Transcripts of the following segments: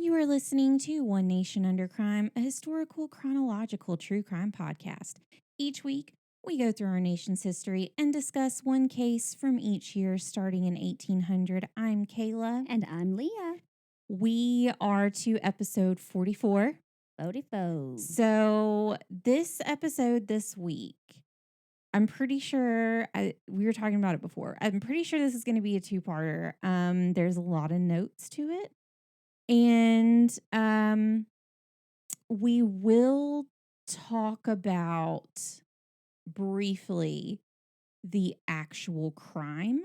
You are listening to One Nation Under Crime, a historical chronological true crime podcast. Each week, we go through our nation's history and discuss one case from each year starting in 1800. I'm Kayla. And I'm Leah. We are to episode 44. 44. So this episode this week, I'm pretty sure, we were talking about it before. I'm pretty sure this is going to be a two-parter. There's a lot of notes to it. And we will talk about briefly the actual crime,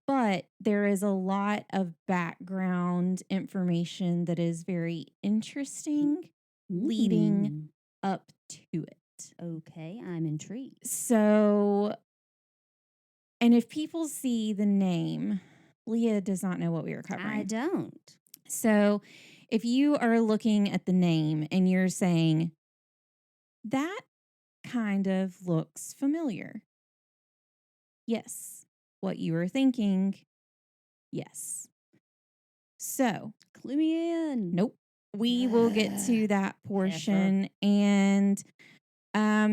but there is a lot of background information that is very interesting leading up to it. Okay, I'm intrigued. So, and if people see the name, Leah does not know what we are covering. I don't. So if you are looking at the name and you're saying, that kind of looks familiar. Yes. What you were thinking, yes. So, Clue me in. nope. We will get to that portion. And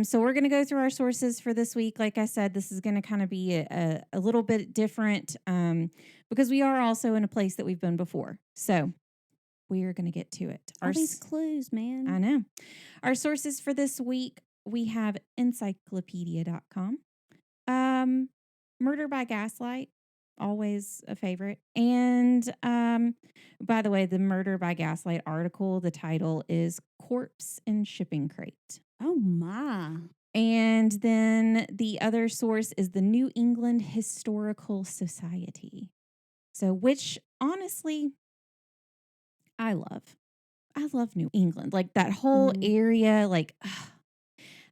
so we're going to go through our sources for this week. Like I said, this is going to kind of be a little bit different because we are also in a place that we've been before. So we are going to get to it. All these clues, man. I know. Our sources for this week, we have Encyclopedia.com. Murder by Gaslight, always a favorite. And by the way, the Murder by Gaslight article, the title is Corpse in Shipping Crate. Oh, my. And then the other source is the New England Historical Society. So, which honestly, I love New England. Like that whole area, like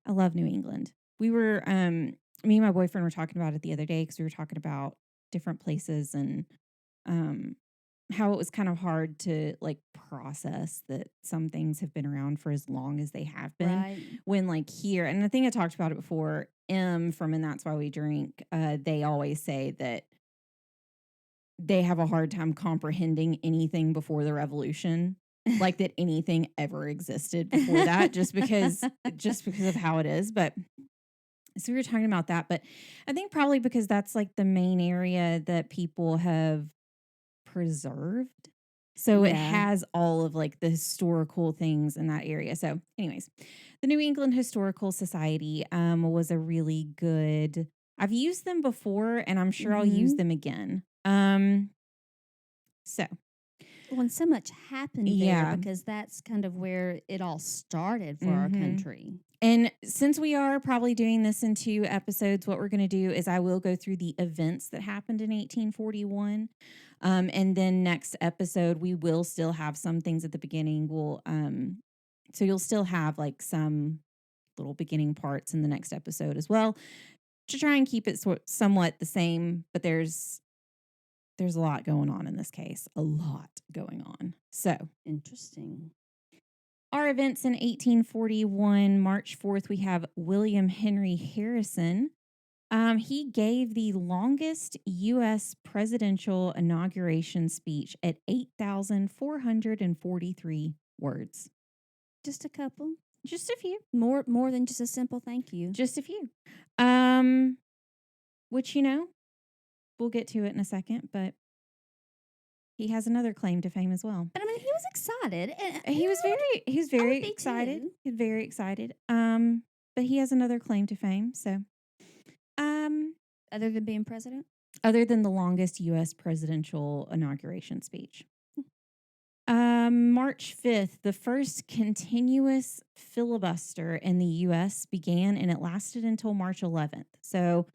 I love New England. We were me and my boyfriend were talking about it the other day because we were talking about different places and how it was kind of hard to like process that some things have been around for as long as they have been. Right. When like here, and I think I talked about it before, from And That's Why We Drink, they always say that they have a hard time comprehending anything before the revolution, like that anything ever existed before that, just because of how it is. But so we were talking about that, but I think probably because that's like the main area that people have preserved. So it has all of like the historical things in that area. So anyways, the New England Historical Society was a really good, I've used them before and I'm sure I'll use them again. When so much happened there, because that's kind of where it all started for our country. And since we are probably doing this in 2 episodes, what we're going to do is I will go through the events that happened in 1841. And then next episode, we will still have some things at the beginning. So you'll still have like some little beginning parts in the next episode as well to try and keep it somewhat the same. But there's a lot going on in this case, a lot going on. So interesting. Our events in 1841, March 4th, we have William Henry Harrison. He gave the longest U.S. presidential inauguration speech at 8,443 words. Just a couple. Just a few. More than just a simple thank you. Just a few. Which, we'll get to it in a second, but he has another claim to fame as well. But I mean, he was excited. He was very excited. He's very excited. But he has another claim to fame. So, other than being president, other than the longest U.S. presidential inauguration speech. March 5th, the first continuous filibuster in the U.S. began, and it lasted until March 11th. So,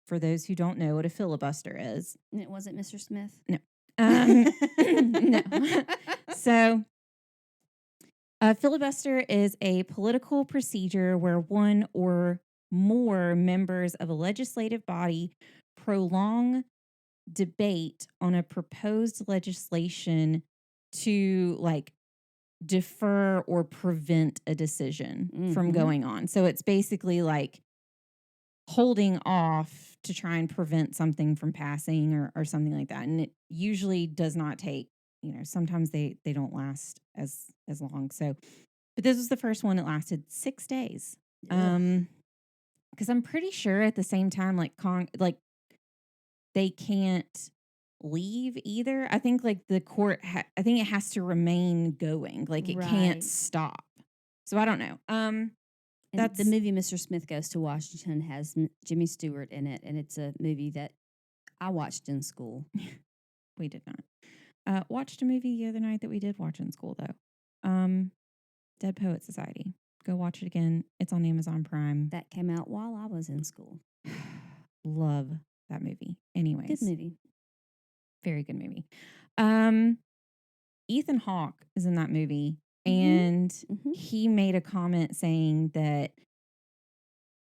for those who don't know what a filibuster is, and it wasn't Mr. Smith. No. No. So, a filibuster is a political procedure where one or more members of a legislative body prolong debate on a proposed legislation to like defer or prevent a decision from going on. So it's basically like holding off to try and prevent something from passing or something like that. And it usually does not take sometimes they don't last as long. So, but this was the first one that lasted 6 days. Because I'm pretty sure at the same time, like they can't leave either. I think like the court, I think it has to remain going. Like it can't stop. So I don't know. And the movie Mr. Smith Goes to Washington has Jimmy Stewart in it, and it's a movie that I watched in school. We did not. Watched a movie the other night that we did watch in school though. Dead Poet Society. Go watch it again. It's on Amazon Prime. That came out while I was in school. Love that movie. Anyways. Good movie. Very good movie. Ethan Hawke is in that movie, and he made a comment saying that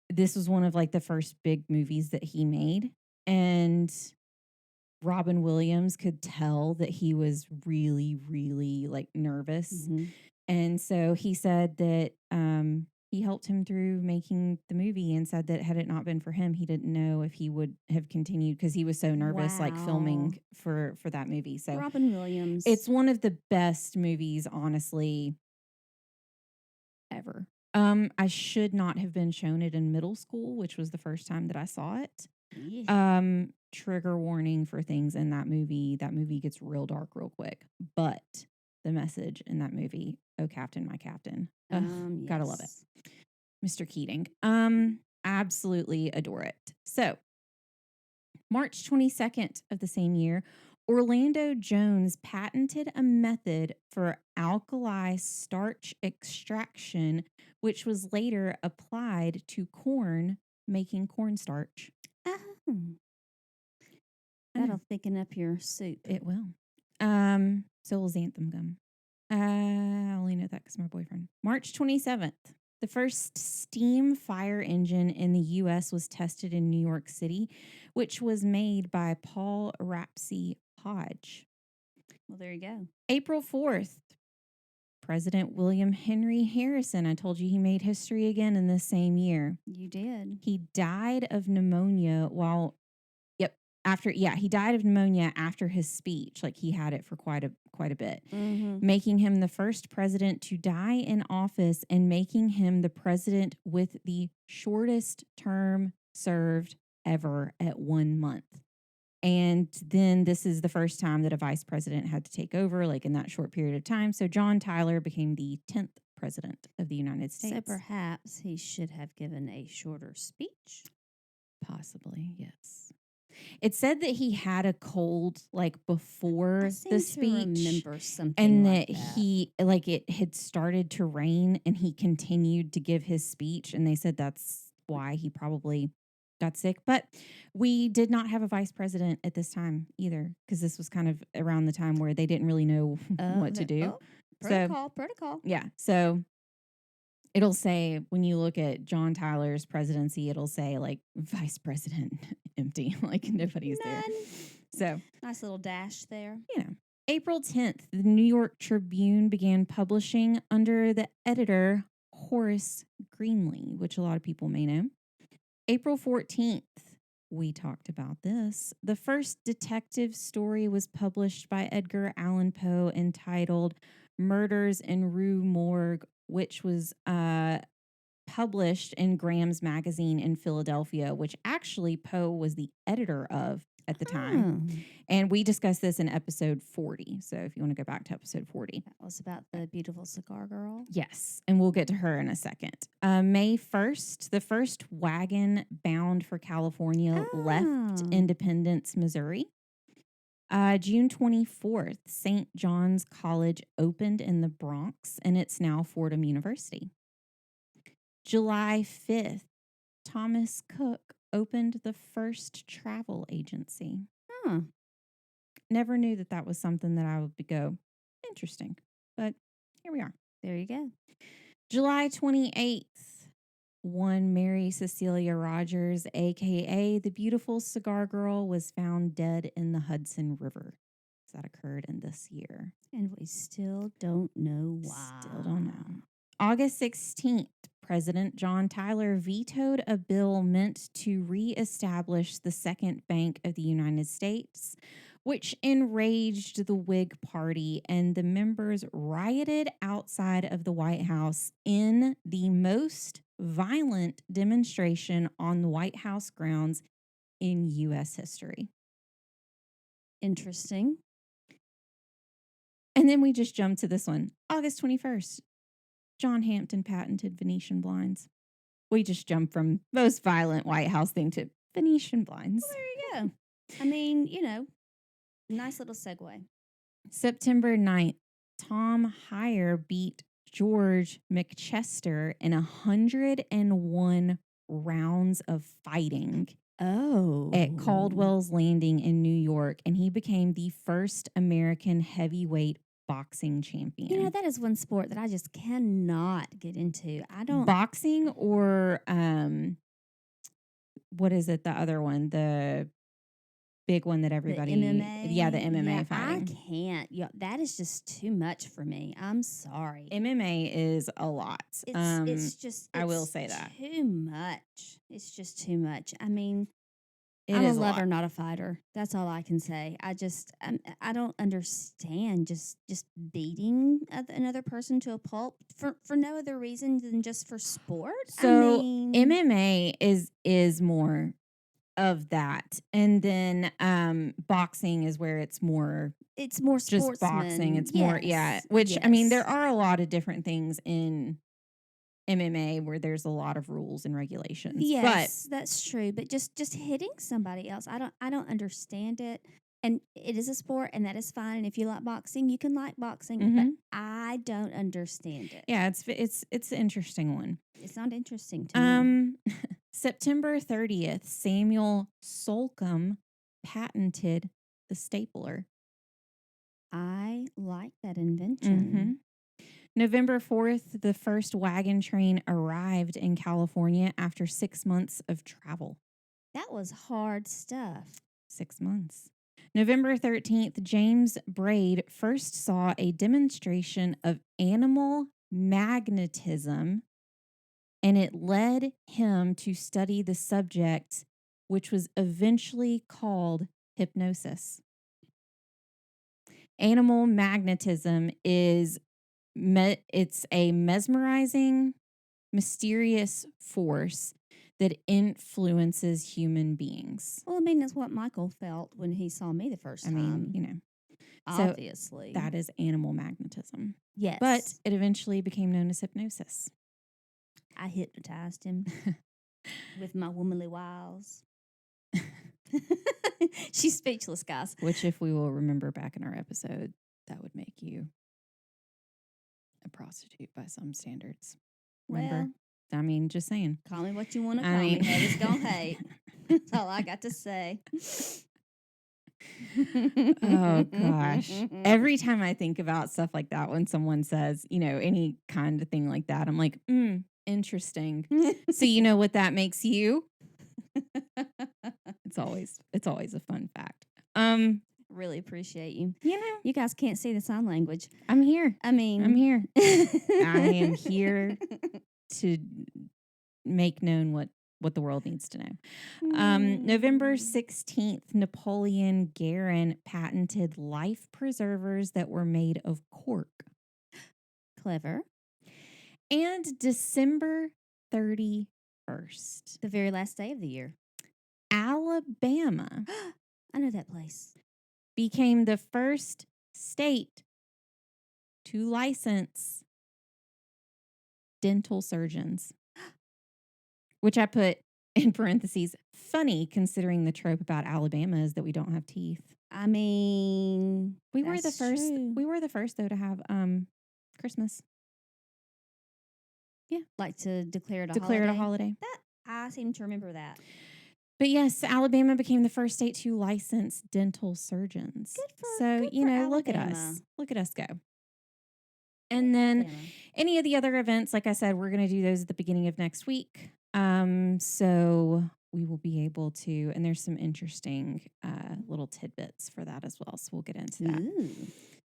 this was one of like the first big movies that he made, and Robin Williams could tell that he was really, really like nervous. And so he said that he helped him through making the movie, and said that had it not been for him, he didn't know if he would have continued because he was so nervous, like filming for that movie. So Robin Williams, it's one of the best movies, honestly, ever. I should not have been shown it in middle school, which was the first time that I saw it. Yeah. Trigger warning for things in that movie. That movie gets real dark real quick, but the message in that movie, oh Captain, my Captain, gotta love it. Mr. Keating, absolutely adore it. So March 22nd of the same year, Orlando Jones patented a method for alkali starch extraction, which was later applied to corn, making cornstarch. That'll thicken up your soup. It will. So will xanthan gum. I only know that because my boyfriend. March 27th. The first steam fire engine in the U.S. was tested in New York City, which was made by Paul Rapsey Hodge. Well, there you go. April 4th. President William Henry Harrison. I told you he made history again in this same year. You did. He died of pneumonia he died of pneumonia after his speech. Like he had it for quite a bit, making him the first president to die in office and making him the president with the shortest term served ever at 1 month. And then this is the first time that a vice president had to take over, like in that short period of time. So John Tyler became the 10th president of the United States. So perhaps he should have given a shorter speech. Possibly, yes. It said that he had a cold like before the speech, remember something and like that he like it had started to rain, and he continued to give his speech, and they said that's why he probably got sick. But we did not have a vice president at this time either, because this was kind of around the time where they didn't really know what to do. Protocol. Yeah, so it'll say when you look at John Tyler's presidency, it'll say like vice president empty, like nobody's there. So nice little dash there. April 10th, the New York Tribune began publishing under the editor Horace Greenlee, which a lot of people may know. April 14th, we talked about this. The first detective story was published by Edgar Allan Poe entitled Murders in Rue Morgue, which was published in Graham's Magazine in Philadelphia, which actually Poe was the editor of at the time. And we discussed this in episode 40. So if you want to go back to episode 40. That was about the beautiful cigar girl. Yes. And we'll get to her in a second. May 1st, the first wagon bound for California left Independence, Missouri. June 24th, St. John's College opened in the Bronx, and it's now Fordham University. July 5th, Thomas Cook opened the first travel agency. Never knew that was something that I would go, interesting. But here we are. There you go. July 28th, one Mary Cecilia Rogers, a.k.a. the beautiful cigar girl, was found dead in the Hudson River. That occurred in this year. And we still don't know why. Still don't know. August 16th, President John Tyler vetoed a bill meant to reestablish the Second Bank of the United States, which enraged the Whig Party, and the members rioted outside of the White House in the most violent demonstration on the White House grounds in U.S. history. Interesting. And then we just jump to this one. August 21st, John Hampton patented Venetian blinds. We just jump from most violent White House thing to Venetian blinds. Well, there you go. I mean, nice little segue. September 9th, Tom Heyer beat George Mcchester in 101 rounds of fighting at Caldwell's Landing in New York, and he became the first American heavyweight boxing champion. That is one sport that I just cannot get into. I don't boxing or what is it? The other one, the big one that everybody, the MMA. Yeah, the MMA fighting. I can't. That is just too much for me. I'm sorry. MMA is a lot. I will say that too much. It's just too much. I mean, I'm a lover, not a fighter. That's all I can say. I don't understand just beating another person to a pulp for no other reason than just for sport. So MMA is more of that, and then boxing is where it's more just boxing. It's more Which I mean, there are a lot of different things in MMA where there's a lot of rules and regulations. Yes, that's true. But just hitting somebody else, I don't understand it. And it is a sport, and that is fine. And if you like boxing, you can like boxing. But I don't understand it. Yeah, it's an interesting one. It's not interesting to me. September 30th, Samuel Slocum patented the stapler. I like that invention. November 4th, the first wagon train arrived in California after 6 months of travel. That was hard stuff. 6 months. November 13th, James Braid first saw a demonstration of animal magnetism, and it led him to study the subject, which was eventually called hypnosis. Animal magnetism is it's a mesmerizing, mysterious force that influences human beings. Well, I mean, that's what Michael felt when he saw me the first time. I mean, obviously. So that is animal magnetism. Yes. But it eventually became known as hypnosis. I hypnotized him with my womanly wiles. She's speechless, guys. Which, if we will remember back in our episode, that would make you a prostitute by some standards. Remember? Well, I mean, just saying. Call me what you want to call me. Haters gonna hate. That's all I got to say. Oh, gosh. Every time I think about stuff like that, when someone says, any kind of thing like that, I'm like, interesting. So you know what that makes you? It's always a fun fact. Really appreciate you. You guys can't see the sign language. I'm here. I'm here. I am here to make known what the world needs to know. November 16th, Napoleon Guerin patented life preservers that were made of cork. Clever. And December 31st, the very last day of the year, Alabama I know that place. Became the first state to license dental surgeons, which I put in parentheses, funny considering the trope about Alabama is that we don't have teeth. I mean, we were the first. True. We were the first though to have Christmas. Yeah, like to declare it a holiday. That I seem to remember that. But yes, Alabama became the first state to license dental surgeons. Good for look at us. Look at us go. And then any of the other events, like I said, we're going to do those at the beginning of next week. So we will be able to, and there's some interesting little tidbits for that as well. So we'll get into that. Ooh.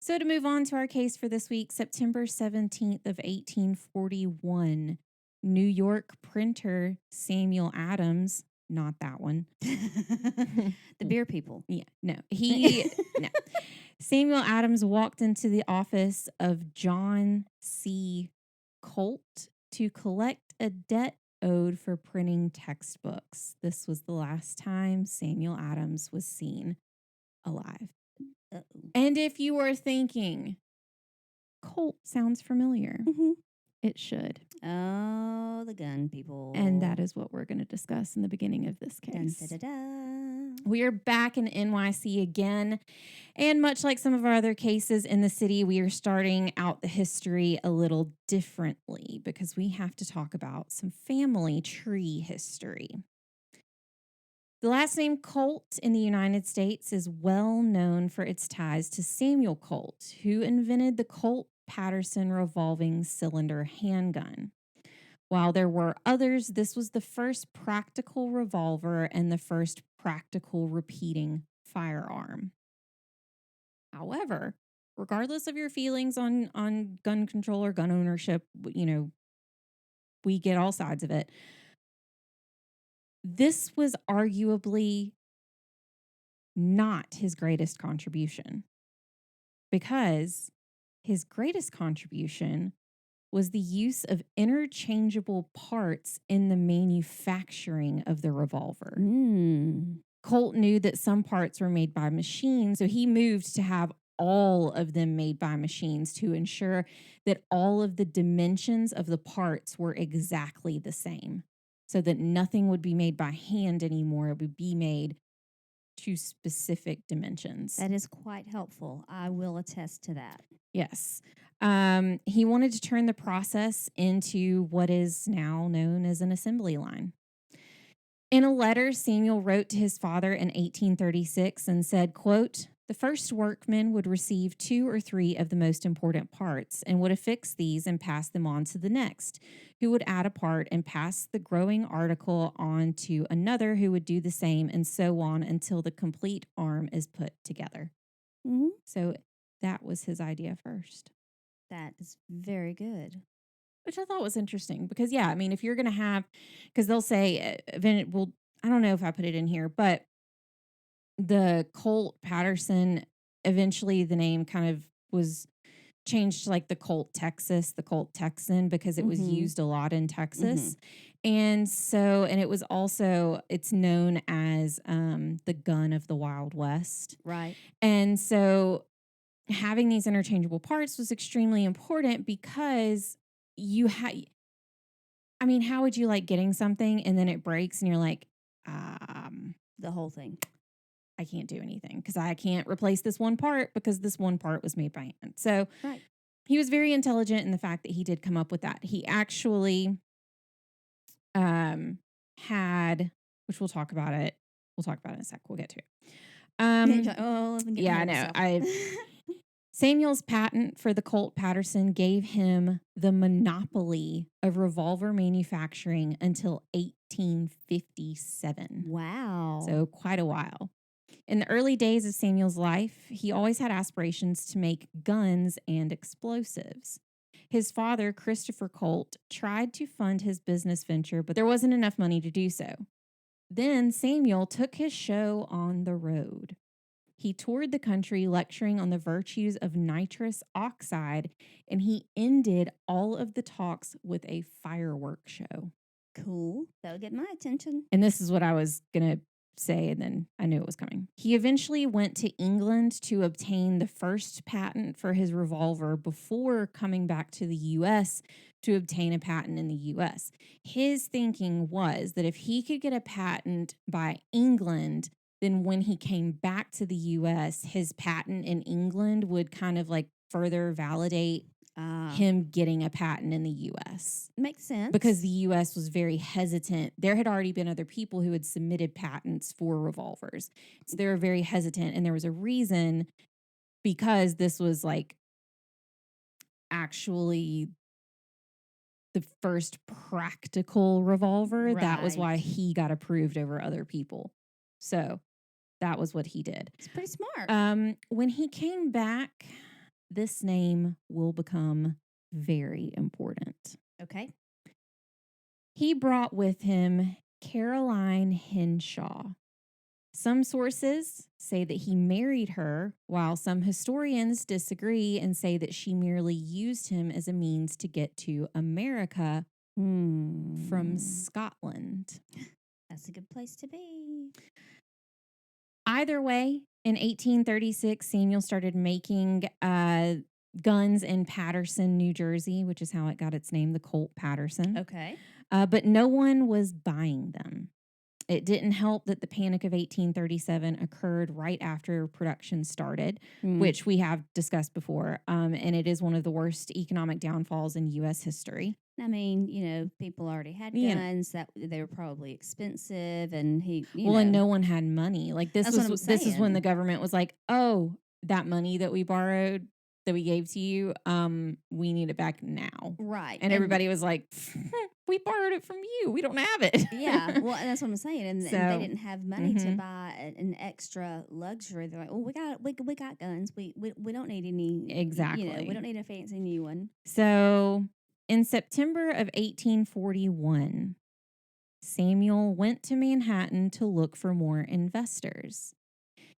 So to move on to our case for this week, September 17th of 1841, New York printer Samuel Adams not that one. The beer people. Yeah, no. No. Samuel Adams walked into the office of John C. Colt to collect a debt owed for printing textbooks. This was the last time Samuel Adams was seen alive. Uh-oh. And if you are thinking, Colt sounds familiar, Mm-hmm. it should. Oh, the gun people. And that is what we're going to discuss in the beginning of this case. Dun, da, da, da. We are back in NYC again. And much like some of our other cases in the city, we are starting out the history a little differently because we have to talk about some family tree history. The last name Colt in the United States is well known for its ties to Samuel Colt, who invented the Colt Paterson revolving cylinder handgun. While there were others, this was the first practical revolver and the first practical repeating firearm. However, regardless of your feelings on gun control or gun ownership, we get all sides of it. This was arguably not his greatest contribution, because his greatest contribution was the use of interchangeable parts in the manufacturing of the revolver. Colt knew that some parts were made by machines, so he moved to have all of them made by machines to ensure that all of the dimensions of the parts were exactly the same, so that nothing would be made by hand anymore. It would be made to specific dimensions. That is quite helpful. I will attest to that. Yes. He wanted to turn the process into what is now known as an assembly line. In a letter, Samuel wrote to his father in 1836 and said, quote, "The first workman would receive 2 or 3 of the most important parts and would affix these and pass them on to the next, who would add a part and pass the growing article on to another who would do the same, and so on until the complete arm is put together." Mm-hmm. So that was his idea first. That is very good. Which I thought was interesting because, yeah, I mean, if you're going to have, because they'll say, I don't know if I put it in here, but the Colt Paterson, eventually the name kind of was changed to like the Colt Texas, the Colt Texan, because it was used a lot in Texas. And so, and it was also, it's known as the gun of the Wild West. Right. And so having these interchangeable parts was extremely important because you had, I mean, how would you like getting something and then it breaks and you're like, the whole thing. I can't do anything because I can't replace this one part because this one part was made by hand. So he was very intelligent in the fact that he did come up with that. He actually had, which we'll talk about it. We'll talk about it in a sec. We'll get to it. Yeah, I know. Samuel's patent for the Colt Paterson gave him the monopoly of revolver manufacturing until 1857. Wow. So quite a while. In the early days of Samuel's life, he always had aspirations to make guns and explosives. His father, Christopher Colt, tried to fund his business venture, but there wasn't enough money to do so. Then Samuel took his show on the road. He toured the country lecturing on the virtues of nitrous oxide, and he ended all of the talks with a firework show. Cool. That'll get my attention. And this is what I was going to say, and then I knew it was coming. He eventually went to England to obtain the first patent for his revolver before coming back to the U.S. to obtain a patent in the U.S. His thinking was that if he could get a patent by England, then when he came back to the U.S., his patent in England would kind of like further validate him getting a patent in the U.S. Makes sense. Because the U.S. was very hesitant. There had already been other people who had submitted patents for revolvers. So they were very hesitant. And there was a reason, because this was like actually the first practical revolver. Right. That was why he got approved over other people. So that was what he did. It's pretty smart. When he came back, this name will become very important. Okay. He brought with him Caroline Henshaw. Some sources say that he married her, while some historians disagree and say that she merely used him as a means to get to America from Scotland. That's a good place to be. Either way, in 1836, Samuel started making guns in Paterson, New Jersey, which is how it got its name, the Colt Paterson. Okay. But no one was buying them. It didn't help that the Panic of 1837 occurred right after production started, which we have discussed before, and it is one of the worst economic downfalls in U.S. history. I mean, people already had guns that they were probably expensive, and and no one had money. Like this That's is when the government was like, "Oh, that money that we borrowed, that we gave to you, we need it back now." Right. And everybody was like, "We borrowed it from you. We don't have it." Yeah. Well, and that's what I'm saying. And they didn't have money to buy an extra luxury. They're like, "Oh, we got guns. We don't need any." Exactly. We don't need a fancy new one. So in September of 1841, Samuel went to Manhattan to look for more investors.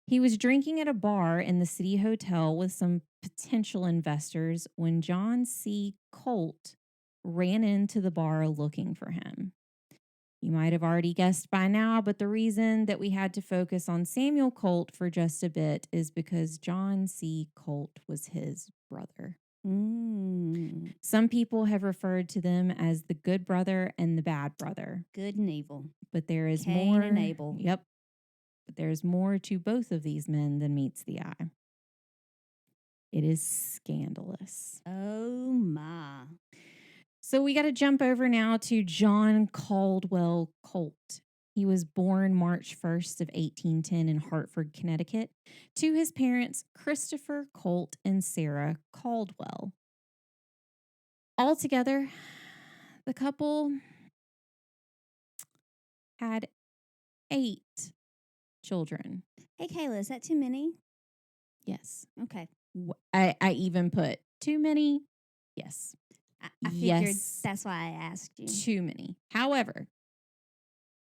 He was drinking at a bar in the City Hotel with some potential investors when John C. Colt ran into the bar looking for him. You might have already guessed by now, but the reason that we had to focus on Samuel Colt for just a bit is because John C. Colt was his brother. Some people have referred to them as the good brother and the bad brother. Good and evil. But there is Cain more. and Abel. Yep. But there's more to both of these men than meets the eye. It is scandalous. Oh, my. So we got to jump over now to John Caldwell Colt. He was born March 1st of 1810 in Hartford, Connecticut, to his parents Christopher Colt and Sarah Caldwell. Altogether, the couple had 8 children. Hey, Kayla, is that too many? Yes. Okay. I even put too many. Yes. I figured that's why I asked you. Too many. However,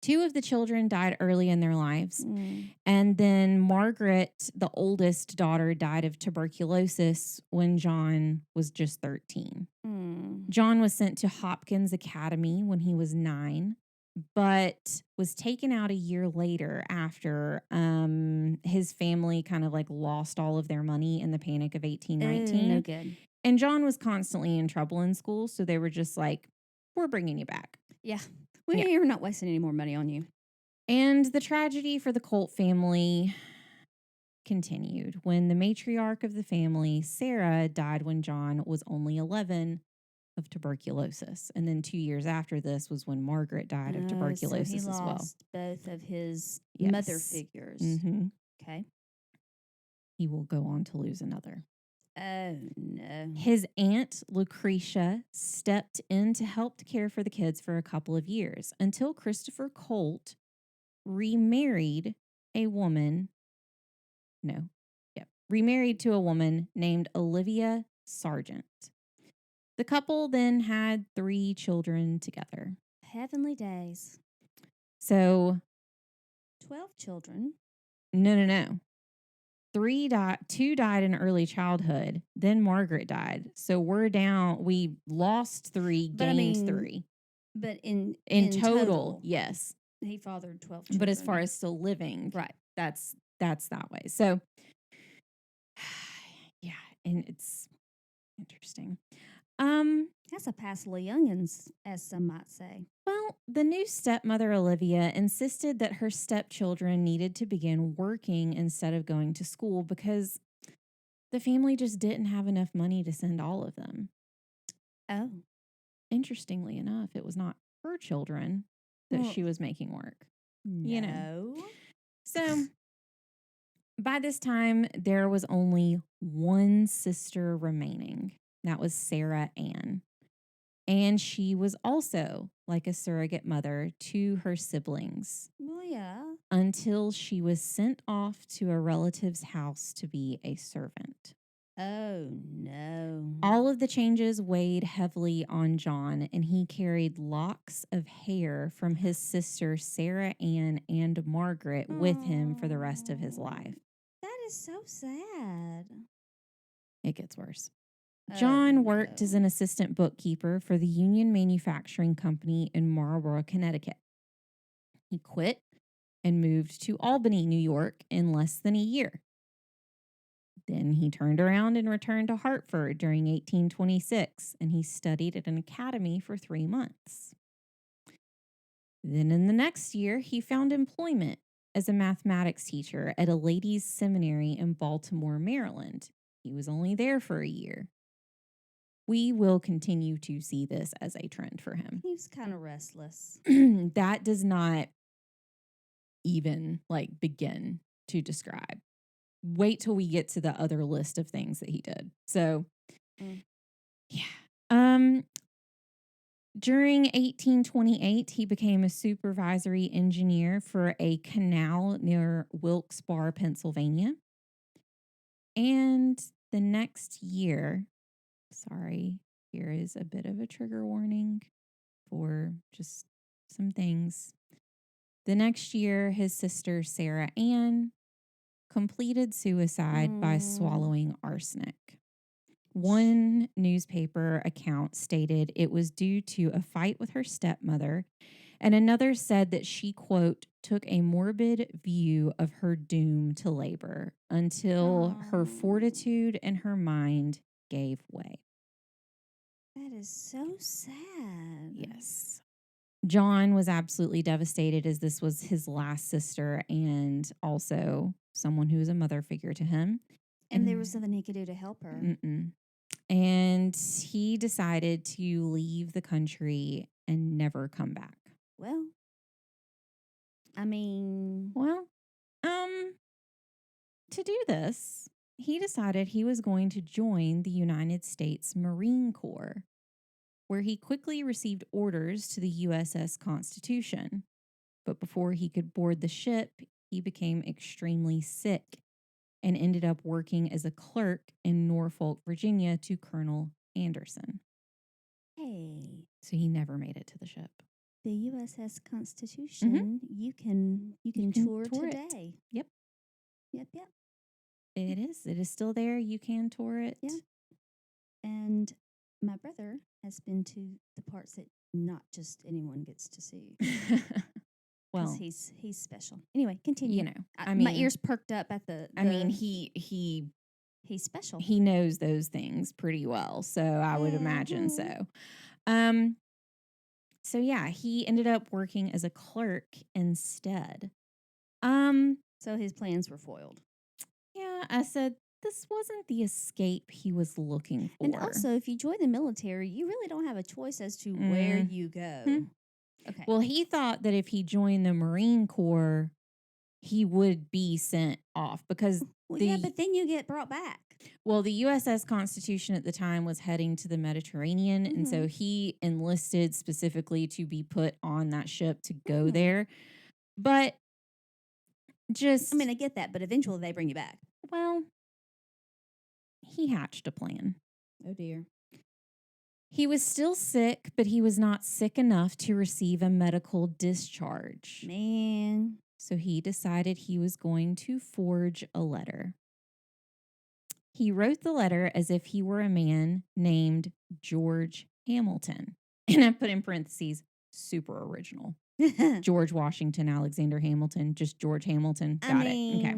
2 of the children died early in their lives. And then Margaret, the oldest daughter, died of tuberculosis when John was just 13. John was sent to Hopkins Academy when he was 9, but was taken out a year later after his family kind of like lost all of their money in the Panic of 1819. No good. And John was constantly in trouble in school, so they were just like, "We're bringing you back." Yeah. We're not wasting any more money on you. And the tragedy for the Colt family continued when the matriarch of the family, Sarah, died when John was only 11 of tuberculosis. And then 2 years after this was when Margaret died of tuberculosis so he as well. lost both of his mother figures. Okay. He will go on to lose another. Oh, no. His aunt, Lucretia, stepped in to help care for the kids for a couple of years until Christopher Colt remarried to a woman named Olivia Sargent. The couple then had 3 children together. Heavenly days. So 12 children. No. 2 died in early childhood. Then Margaret died. So we're down. We lost 3, gained 3. But in total, yes. He fathered 12 children. But as far as still living, right. That's that way. So yeah, and it's interesting. That's a passel of youngins, as some might say. Well, the new stepmother, Olivia, insisted that her stepchildren needed to begin working instead of going to school because the family just didn't have enough money to send all of them. Oh. Interestingly enough, it was not her children that she was making work. No. So by this time, there was only one sister remaining. That was Sarah Ann. And she was also like a surrogate mother to her siblings. Well, yeah. Until she was sent off to a relative's house to be a servant. Oh, no. All of the changes weighed heavily on John, and he carried locks of hair from his sisters Sarah Ann and Margaret with him for the rest of his life. That is so sad. It gets worse. Oh, John worked as no. an assistant bookkeeper for the Union Manufacturing Company in Marlborough, Connecticut. He quit and moved to Albany, New York in less than a year. Then he turned around and returned to Hartford during 1826, and he studied at an academy for 3 months. Then in the next year, he found employment as a mathematics teacher at a ladies' seminary in Baltimore, Maryland. He was only there for a year. We will continue to see this as a trend for him. He was kind of restless. That does not even begin to describe. Wait till we get to the other list of things that he did. So, yeah. During 1828, he became a supervisory engineer for a canal near Wilkes-Barre, Pennsylvania. And the next year, sorry, here is a bit of a trigger warning for just some things. The next year, his sister, Sarah Ann, completed suicide by swallowing arsenic. One newspaper account stated it was due to a fight with her stepmother, and another said that she, quote, took a morbid view of her doom to labor until her fortitude and her mind gave way. That is so sad. Yes. John was absolutely devastated as this was his last sister and also someone who was a mother figure to him. And there was nothing he could do to help her. And he decided to leave the country and never come back. Well, I mean... to do this, he decided he was going to join the United States Marine Corps, where he quickly received orders to the USS Constitution. But before he could board the ship, he became extremely sick and ended up working as a clerk in Norfolk, Virginia, to Colonel Anderson. Hey. So he never made it to the ship. The USS Constitution, you can tour today. Yep. Yep. It is. It is still there. You can tour it. Yeah. And my brother has been to the parts that not just anyone gets to see. Well, he's special. Anyway, continue. You know, I mean, my ears perked up at the I mean, he's special. He knows those things pretty well, so I would imagine so. So yeah, he ended up working as a clerk instead. So his plans were foiled. Yeah, I said this wasn't the escape he was looking for. And also, if you join the military, you really don't have a choice as to where you go. Okay. Well, he thought that if he joined the Marine Corps, he would be sent off because but then you get brought back. Well, the USS Constitution at the time was heading to the Mediterranean, and so he enlisted specifically to be put on that ship to go there. But I mean, I get that, but eventually they bring you back. Well, he hatched a plan. Oh, dear. He was still sick, but he was not sick enough to receive a medical discharge. Man. So he decided he was going to forge a letter. He wrote the letter as if he were a man named George Hamilton. And I put in parentheses, super original. George Washington Alexander Hamilton, just George Hamilton. Got it. Okay.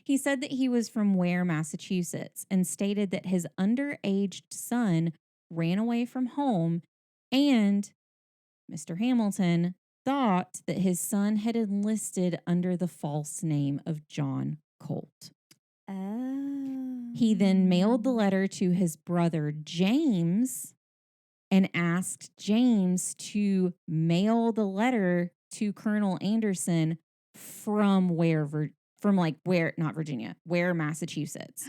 He said that he was from Ware, Massachusetts, and stated that his underaged son ran away from home, and Mr. Hamilton thought that his son had enlisted under the false name of John Colt. Oh. He then mailed the letter to his brother James and asked James to mail the letter to Colonel Anderson from Ware, Massachusetts.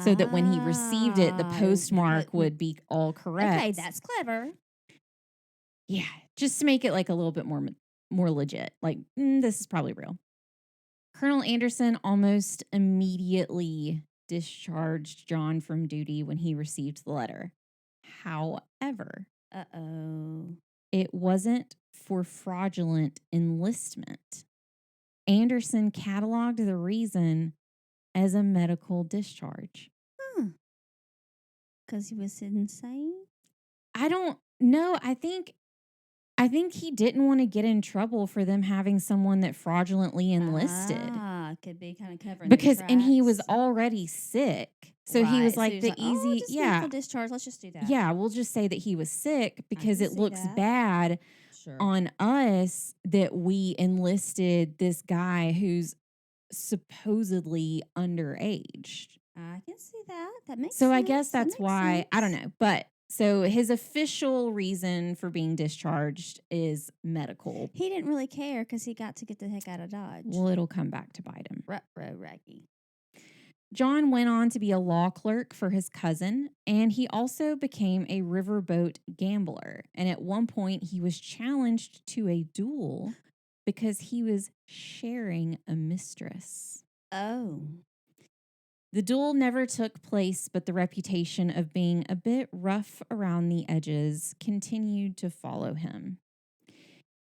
So that when he received it, the postmark would be all correct. Okay, that's clever. Yeah, just to make it like a little bit more legit. Like, this is probably real. Colonel Anderson almost immediately discharged John from duty when he received the letter. However, Uh-oh. it wasn't for fraudulent enlistment. Anderson cataloged the reason as a medical discharge. Because he was insane? I don't know. I think he didn't want to get in trouble for them having someone that fraudulently enlisted. Could be kind of covering Because their and he was tracks. already sick. So he was So like he was the like, oh, easy, just yeah. medical discharge. Let's just do that. Yeah, we'll just say that he was sick because can it see looks that. bad Sure. on us that we enlisted this guy who's supposedly underage. I can see that. That makes So sense. I guess That that's makes why, sense. I don't know. But so his official reason for being discharged is medical. He didn't really care because he got to get the heck out of Dodge. Well, it'll come back to bite him. Raggy. John went on to be a law clerk for his cousin, and he also became a riverboat gambler. And at one point, he was challenged to a duel because he was sharing a mistress. Oh. The duel never took place, but the reputation of being a bit rough around the edges continued to follow him.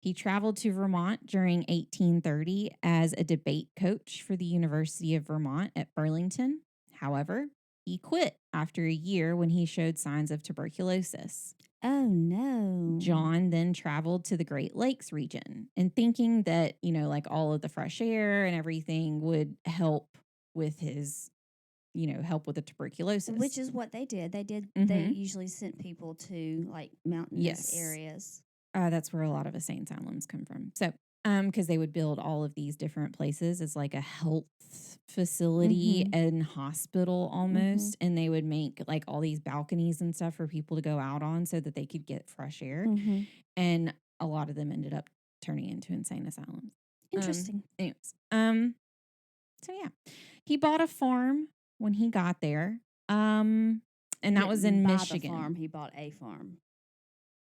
He traveled to Vermont during 1830 as a debate coach for the University of Vermont at Burlington. However, he quit after a year when he showed signs of tuberculosis. Oh, no. John then traveled to the Great Lakes region and thinking that, like all of the fresh air and everything would help with his, help with the tuberculosis. Which is what they did. They Mhm. usually sent people to like mountainous areas. That's where a lot of insane asylums come from. So, because they would build all of these different places as like a health facility and hospital almost, and they would make like all these balconies and stuff for people to go out on so that they could get fresh air. And a lot of them ended up turning into insane asylums. Interesting. Anyways, so yeah, he bought a farm when he got there, and that was in Michigan. The farm, he bought a farm.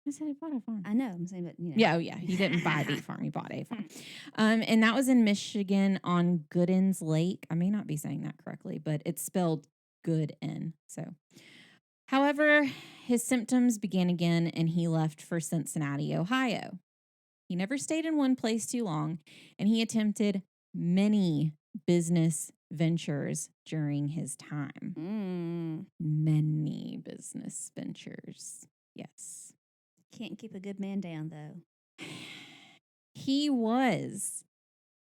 I said he bought a farm. I know. I'm saying, but Yeah, he didn't buy the farm. He bought a farm. And that was in Michigan on Goodens Lake. I may not be saying that correctly, but it's spelled Goodin. So, however, his symptoms began again, and he left for Cincinnati, Ohio. He never stayed in one place too long, and he attempted many business ventures during his time. Many business ventures. Yes. Can't keep a good man down, though. He was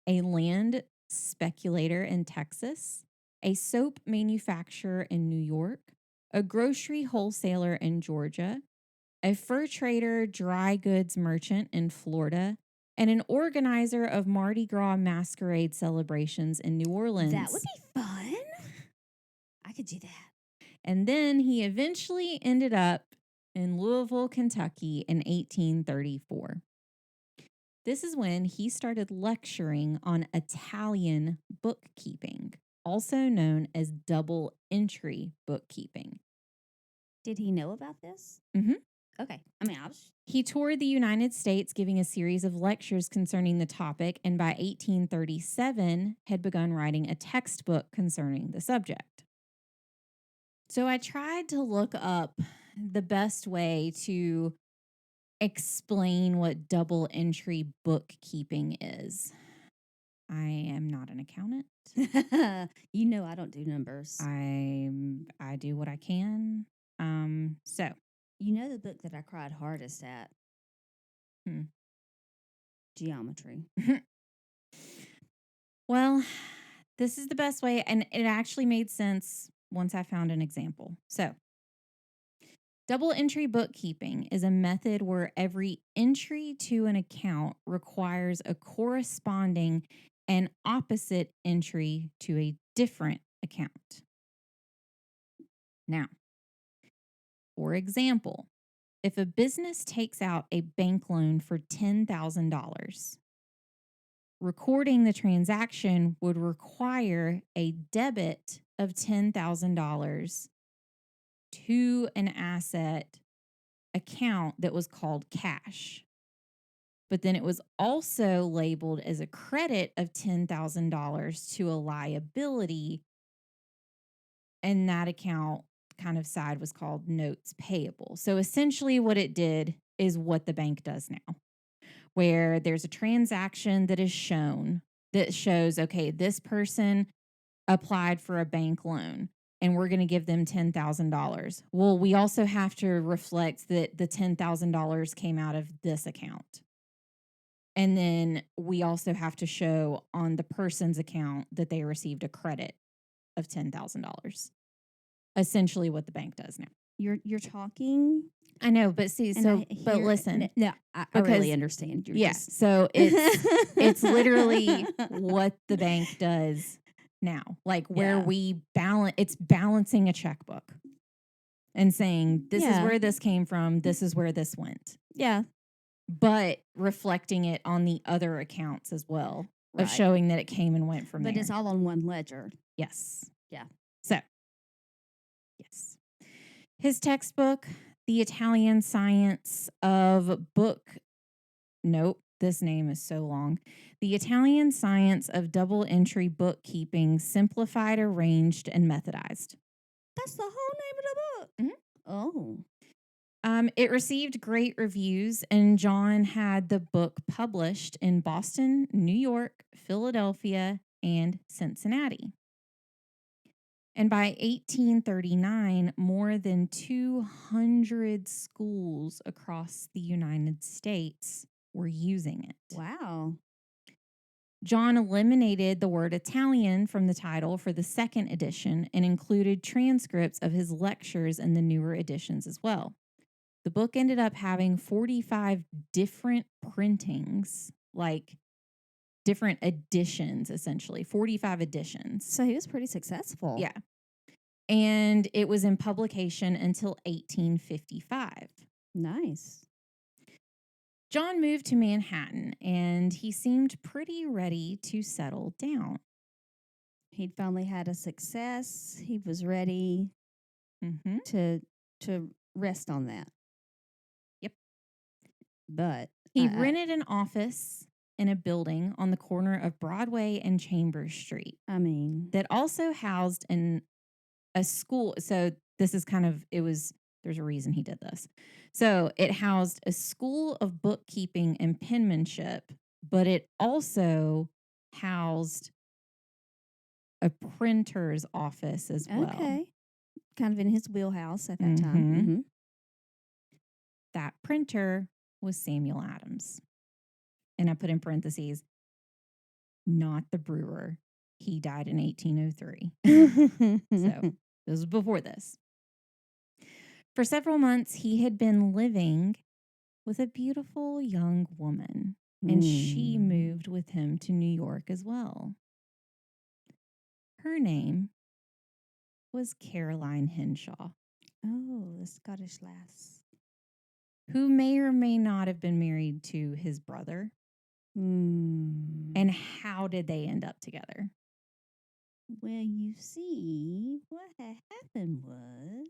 a land speculator in Texas, a soap manufacturer in New York, a grocery wholesaler in Georgia, a fur trader, dry goods merchant in Florida, and an organizer of Mardi Gras masquerade celebrations in New Orleans. That would be fun. I could do that. And then he eventually ended up in Louisville, Kentucky in 1834. This is when he started lecturing on Italian bookkeeping, also known as double entry bookkeeping. Did he know about this? Okay. He toured the United States giving a series of lectures concerning the topic, and by 1837 had begun writing a textbook concerning the subject. So I tried to look up the best way to explain what double entry bookkeeping is. I am not an accountant. I don't do numbers. I do what I can. So the book that I cried hardest at? Geometry. Well, this is the best way, and it actually made sense once I found an example. So, double entry bookkeeping is a method where every entry to an account requires a corresponding and opposite entry to a different account. Now, for example, if a business takes out a bank loan for $10,000, recording the transaction would require a debit of $10,000 to an asset account that was called cash. But then it was also labeled as a credit of $10,000 to a liability And that account kind of side was called notes payable. So essentially what it did is what the bank does now, where there's a transaction that is shown that shows, okay, this person applied for a bank loan and we're going to give them $10,000. Well, we also have to reflect that the $10,000 came out of this account. And then we also have to show on the person's account that they received a credit of $10,000. Essentially what the bank does now. You're talking. I know, but see, but listen. No, I really understand. So it's literally what the bank does now. Like where we it's balancing a checkbook and saying, this is where this came from, this is where this went. Yeah. But reflecting it on the other accounts as well, of showing that it came and went from there. But it's all on one ledger. Yes. Yeah. So, yes. His textbook, The Italian Science of Nope, this name is so long. The Italian Science of Double Entry Bookkeeping, Simplified, Arranged, and Methodized. That's the whole name of the book. Mm-hmm. Oh. It received great reviews, and John had the book published in Boston, New York, Philadelphia, and Cincinnati. And by 1839, more than 200 schools across the United States were using it. Wow. John eliminated the word Italian from the title for the second edition and included transcripts of his lectures in the newer editions as well. The book ended up having 45 different printings, like different editions, essentially, 45 editions. So he was pretty successful. Yeah. And it was in publication until 1855. Nice. John moved to Manhattan, and he seemed pretty ready to settle down. He'd finally had a success. He was ready to rest on that. Yep. But he rented an office in a building on the corner of Broadway and Chambers Street. I mean, that also housed a school. So this is there's a reason he did this. So it housed a school of bookkeeping and penmanship, but it also housed a printer's office as well. Okay. Kind of in his wheelhouse at that time. Mm-hmm. That printer was Samuel Adams. And I put in parentheses, not the brewer. He died in 1803. So this was before this. For several months, he had been living with a beautiful young woman, and she moved with him to New York as well. Her name was Caroline Henshaw. Oh, the Scottish lass. Who may or may not have been married to his brother. And how did they end up together? Well, you see, what had happened was...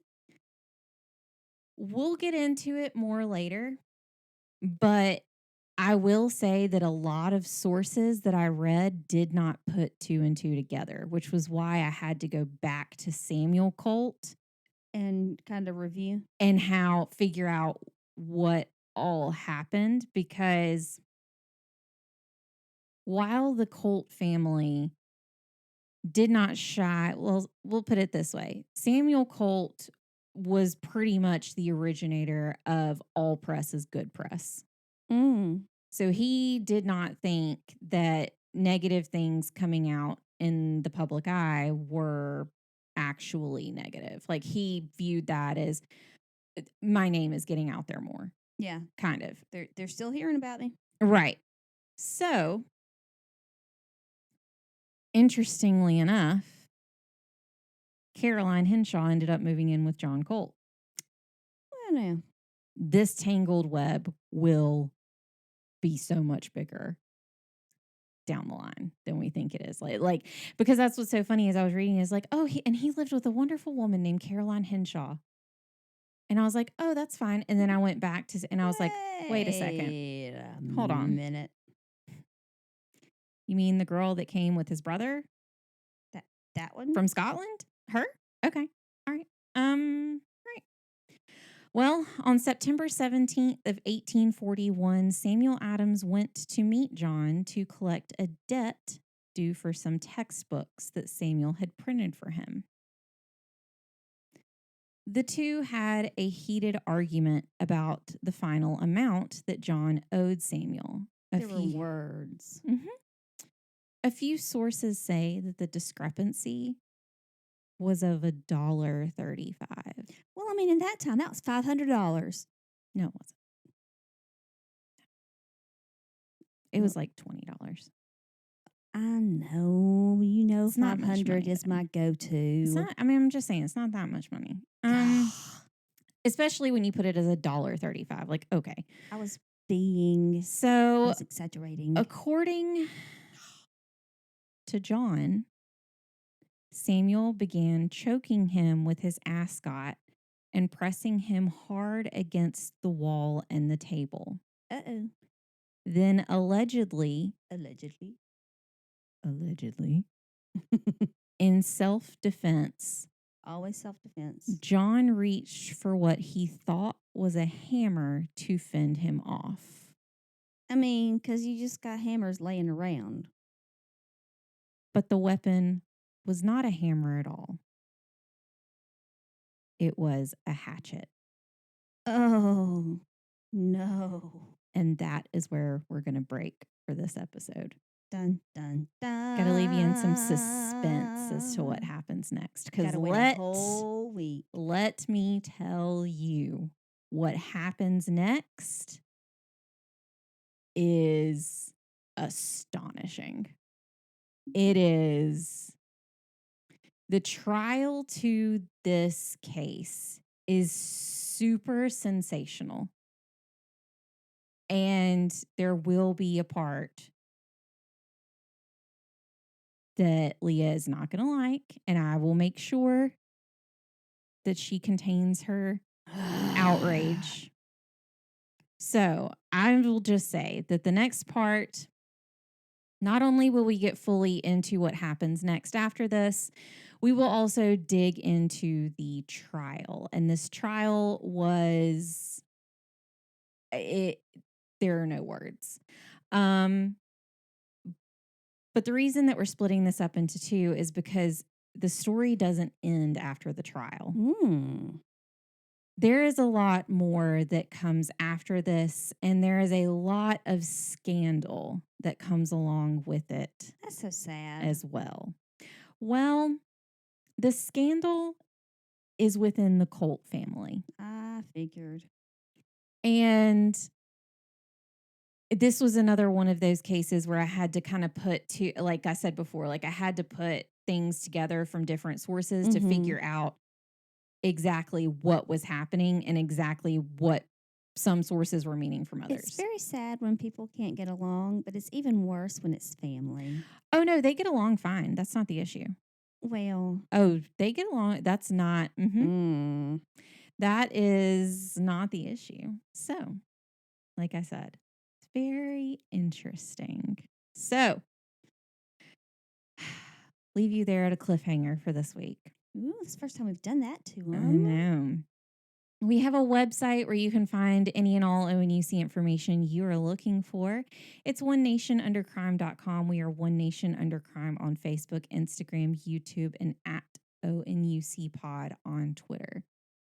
We'll get into it more later, but I will say that a lot of sources that I read did not put two and two together, which was why I had to go back to Samuel Colt and kind of review and figure out what all happened, because while the Colt family did not we'll put it this way. Samuel Colt was pretty much the originator of all press is good press. So he did not think that negative things coming out in the public eye were actually negative. Like he viewed that as my name is getting out there more. Yeah. Kind of. They're still hearing about me. Right. So, interestingly enough, Caroline Henshaw ended up moving in with John Colt. I know. This tangled web will be so much bigger down the line than we think it is. Like because that's what's so funny is I was reading is like, oh, he lived with a wonderful woman named Caroline Henshaw. And I was like, oh, that's fine. And then I went back and I was like, wait a second. Hold on. Minute. You mean the girl that came with his brother? That one? From Scotland? Her? Okay. All right. Right. Well, on September 17th of 1841, Samuel Adams went to meet John to collect a debt due for some textbooks that Samuel had printed for him. The two had a heated argument about the final amount that John owed Samuel. There were words. Mhm. A few sources say that the discrepancy was of $1.35. Well, I mean, in that time, that was $500. No, it wasn't. It was like $20. I know. You know, It's not much 500 money, is though. my go-to. It's not. I mean, I'm just saying, it's not that much money. Especially when you put it as $1.35. Like, okay. I was So, exaggerating. according to John, Samuel began choking him with his ascot and pressing him hard against the wall and the table. Uh-oh. Then allegedly, in self-defense, Always self-defense. John reached for what he thought was a hammer to fend him off. I mean, because you just got hammers laying around. But the weapon was not a hammer at all. It was a hatchet. Oh, no. And that is where we're going to break for this episode. Dun, dun, dun. Got to leave you in some suspense as to what happens next. Because let me tell you, what happens next is astonishing. It is. The trial to this case is super sensational. And there will be a part that Leah is not going to like, and I will make sure that she contains her outrage. So I will just say that the next part, not only will we get fully into what happens next after this, we will also dig into the trial. And this trial was, there are no words. But the reason that we're splitting this up into two is because the story doesn't end after the trial. There is a lot more that comes after this, and there is a lot of scandal that comes along with it. That's so sad. As well. Well, the scandal is within the Colt family. I figured. And this was another one of those cases where I had to kind of like I said before, like I had to put things together from different sources to figure out exactly what was happening and exactly what some sources were meaning from others. It's very sad when people can't get along, but it's even worse when it's family. Oh, no, they get along fine. That's not the issue. Well. Oh, they get along. That's not. That is not the issue. So, like I said, it's very interesting. So, leave you there at a cliffhanger for this week. Ooh, it's the first time we've done that to them. I know. We have a website where you can find any and all ONUC information you are looking for. It's onenationundercrime.com. We are One Nation Under Crime on Facebook, Instagram, YouTube, and at ONUC Pod on Twitter.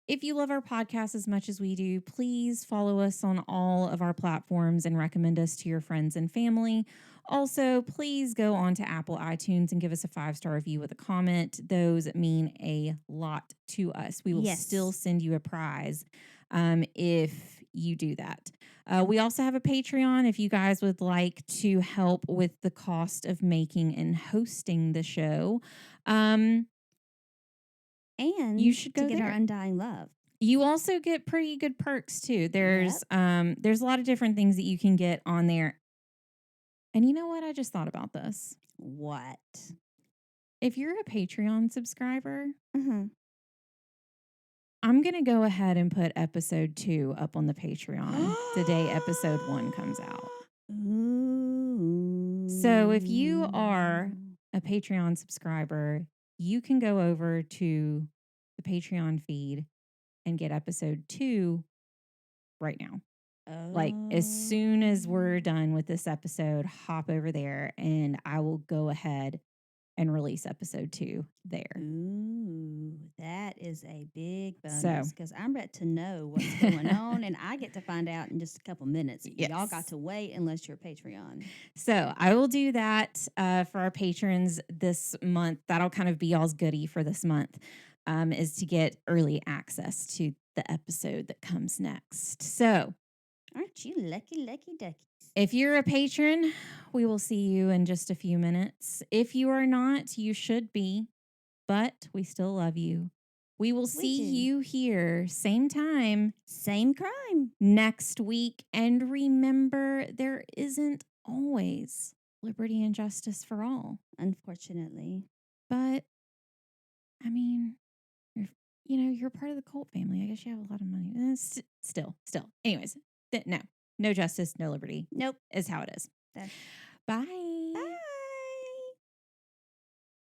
If you love our podcast as much as we do, please follow us on all of our platforms and recommend us to your friends and family. Also, please go on to Apple iTunes and give us a 5-star review with a comment. Those mean a lot to us. We will still send you a prize if you do that. We also have a Patreon if you guys would like to help with the cost of making and hosting the show. And you should go to get there. Our undying love. You also get pretty good perks too. There's a lot of different things that you can get on there. And you know what? I just thought about this. What? If you're a Patreon subscriber, I'm going to go ahead and put episode 2 up on the Patreon the day episode 1 comes out. Ooh. So if you are a Patreon subscriber, you can go over to Patreon feed and get episode 2 right now. Like, as soon as we're done with this episode, hop over there and I will go ahead and release episode 2 there. Ooh, that is a big So- bonus because I'm ready to know what's going on, and I get to find out in just a couple minutes. Y'all Yes. got to wait unless you're Patreon. So I will do that for our patrons this month. That'll kind of be y'all's goodie for this month, is to get early access to the episode that comes next. So Aren't you lucky duckies? if you're a patron, we will see you in just a few minutes. If you are not, you should be, but we still love you. We will see do. you here, same time, Same crime. next week. And remember, there isn't always liberty and justice for all. Unfortunately. But, I mean, you're part of the Colt family. I guess you have a lot of money. Still. Anyways, no justice, no liberty. Nope. Is how it is. That's- Bye. Bye.